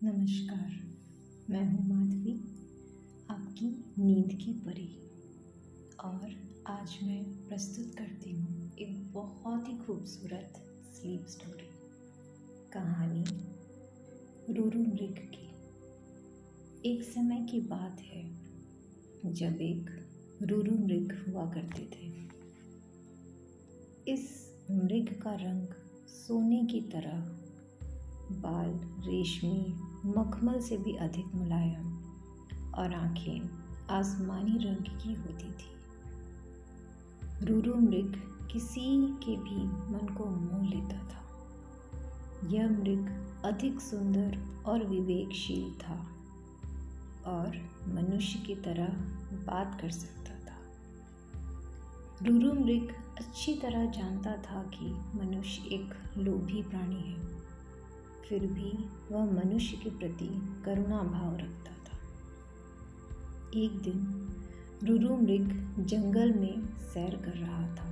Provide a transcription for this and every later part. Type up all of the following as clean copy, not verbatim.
नमस्कार। मैं हूँ माधवी, आपकी नींद की परी। और आज मैं प्रस्तुत करती हूँ एक बहुत ही खूबसूरत स्लीप स्टोरी, कहानी रूरू मृग की। एक समय की बात है जब एक रूरू मृग हुआ करते थे। इस मृग का रंग सोने की तरह, बाल रेशमी मखमल से भी अधिक मुलायम और आंखें आसमानी रंग की होती थी। रूरू मृग किसी के भी मन को मोह लेता था। यह मृग अधिक सुंदर और विवेकशील था और मनुष्य की तरह बात कर सकता था। रूरू मृग अच्छी तरह जानता था कि मनुष्य एक लोभी प्राणी है, फिर भी वह मनुष्य के प्रति करुणा भाव रखता था। एक दिन रूरू मृग जंगल में सैर कर रहा था,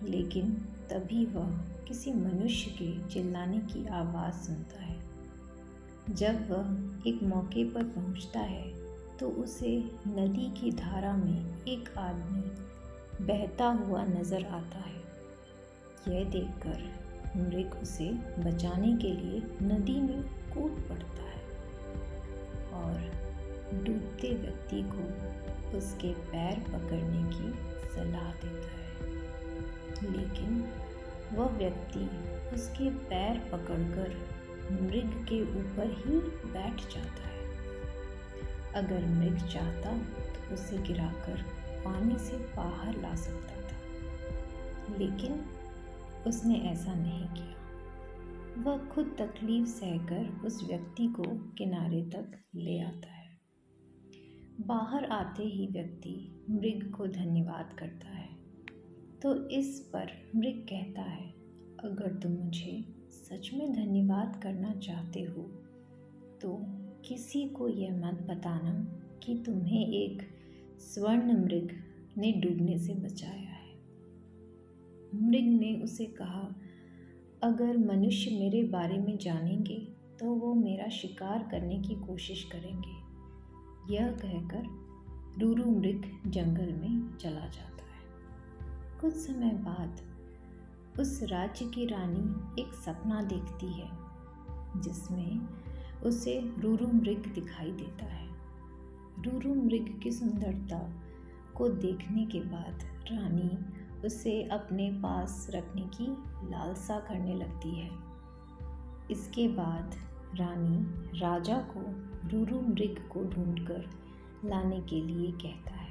लेकिन तभी वह किसी मनुष्य के चिल्लाने की आवाज़ सुनता है। जब वह एक मौके पर पहुंचता है तो उसे नदी की धारा में एक आदमी बहता हुआ नजर आता है। यह देखकर मृग उसे बचाने के लिए नदी में कूद पड़ता है और डूबते व्यक्ति को उसके पैर पकड़ने की सलाह देता है, लेकिन वह व्यक्ति उसके पैर पकड़कर मृग के ऊपर ही बैठ जाता है। अगर मृग चाहता तो उसे गिराकर पानी से बाहर ला सकता था, लेकिन उसने ऐसा नहीं किया। वह खुद तकलीफ सहकर उस व्यक्ति को किनारे तक ले आता है। बाहर आते ही व्यक्ति मृग को धन्यवाद करता है, तो इस पर मृग कहता है, अगर तुम मुझे सच में धन्यवाद करना चाहते हो तो किसी को यह मत बताना कि तुम्हें एक स्वर्ण मृग ने डूबने से बचाया है। मृग ने उसे कहा, अगर मनुष्य मेरे बारे में जानेंगे तो वो मेरा शिकार करने की कोशिश करेंगे। यह कहकर रूरू मृग जंगल में चला जाता है। कुछ समय बाद उस राज्य की रानी एक सपना देखती है जिसमें उसे रूरू मृग दिखाई देता है। रूरू मृग की सुंदरता को देखने के बाद रानी उसे अपने पास रखने की लालसा करने लगती है। इसके बाद रानी राजा को रूरू मृग को ढूंढकर लाने के लिए कहता है।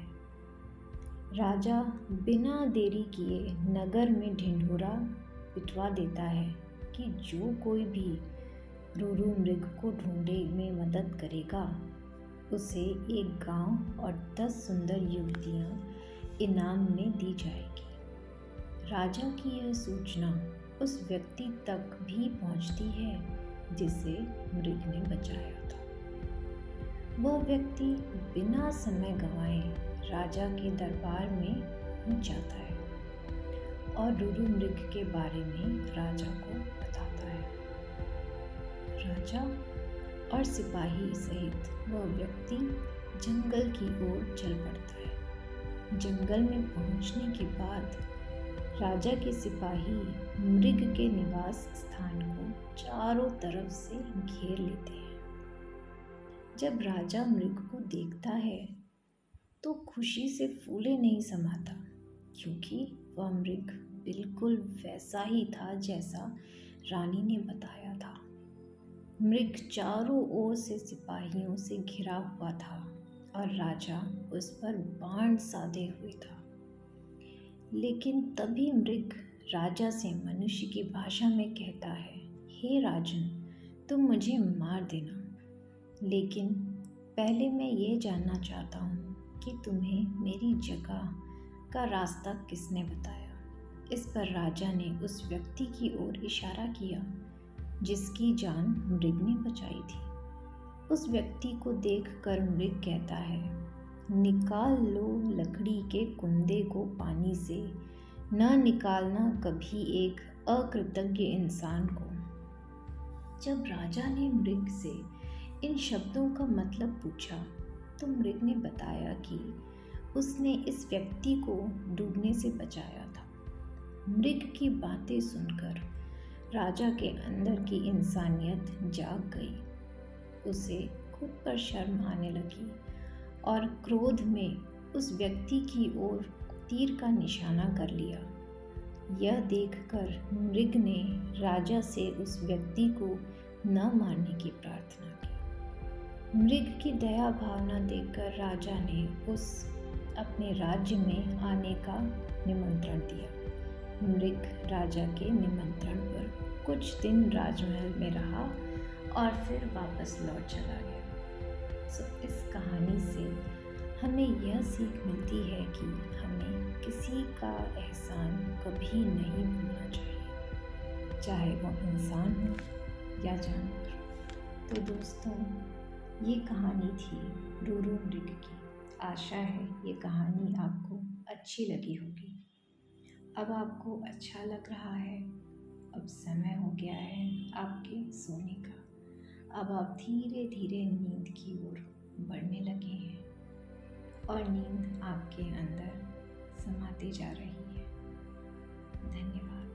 राजा बिना देरी किए नगर में ढिंढोरा पिटवा देता है कि जो कोई भी रूरू मृग को ढूंढने में मदद करेगा उसे एक गांव और 10 सुंदर युवतियां इनाम में दी जाएगी। राजा की यह सूचना उस व्यक्ति तक भी पहुंचती है जिसे मृग ने बचाया था। वह व्यक्ति बिना समय गंवाए राजा के दरबार में पहुंच जाता है और रूरू मृग के बारे में राजा को बताता है। राजा और सिपाही सहित वह व्यक्ति जंगल की ओर चल पड़ता है। जंगल में पहुंचने के बाद राजा के सिपाही मृग के निवास स्थान को चारों तरफ से घेर लेते हैं। जब राजा मृग को देखता है तो खुशी से फूले नहीं समाता, क्योंकि वह मृग बिल्कुल वैसा ही था जैसा रानी ने बताया था। मृग चारों ओर से सिपाहियों से घिरा हुआ था और राजा उस पर बाण साधे हुए था। लेकिन तभी मृग राजा से मनुष्य की भाषा में कहता है, हे राजन, तुम मुझे मार देना, लेकिन पहले मैं ये जानना चाहता हूँ कि तुम्हें मेरी जगह का रास्ता किसने बताया। इस पर राजा ने उस व्यक्ति की ओर इशारा किया जिसकी जान मृग ने बचाई थी। उस व्यक्ति को देखकर मृग कहता है, निकाल लो लकड़ी के कुंदे को पानी से, न निकालना कभी एक अकृतज्ञ इंसान को। जब राजा ने मृग से इन शब्दों का मतलब पूछा तो मृग ने बताया कि उसने इस व्यक्ति को डूबने से बचाया था। मृग की बातें सुनकर राजा के अंदर की इंसानियत जाग गई। उसे खुद पर शर्म आने लगी और क्रोध में उस व्यक्ति की ओर तीर का निशाना कर लिया। यह देखकर मृग ने राजा से उस व्यक्ति को न मारने की प्रार्थना की। मृग की दया भावना देखकर राजा ने उस अपने राज्य में आने का निमंत्रण दिया। मृग राजा के निमंत्रण पर कुछ दिन राजमहल में रहा और फिर वापस लौट चला गया। इस कहानी से हमें यह सीख मिलती है कि हमें किसी का एहसान कभी नहीं भूलना चाहिए, चाहे वो इंसान हो या जानवर। तो दोस्तों, ये कहानी थी रूरू मृग की। आशा है ये कहानी आपको अच्छी लगी होगी। अब आपको अच्छा लग रहा है। अब समय हो गया है आपके सोने का। अब आप धीरे धीरे नींद की ओर बढ़ने लगे हैं और नींद आपके अंदर समाते जा रही है। धन्यवाद।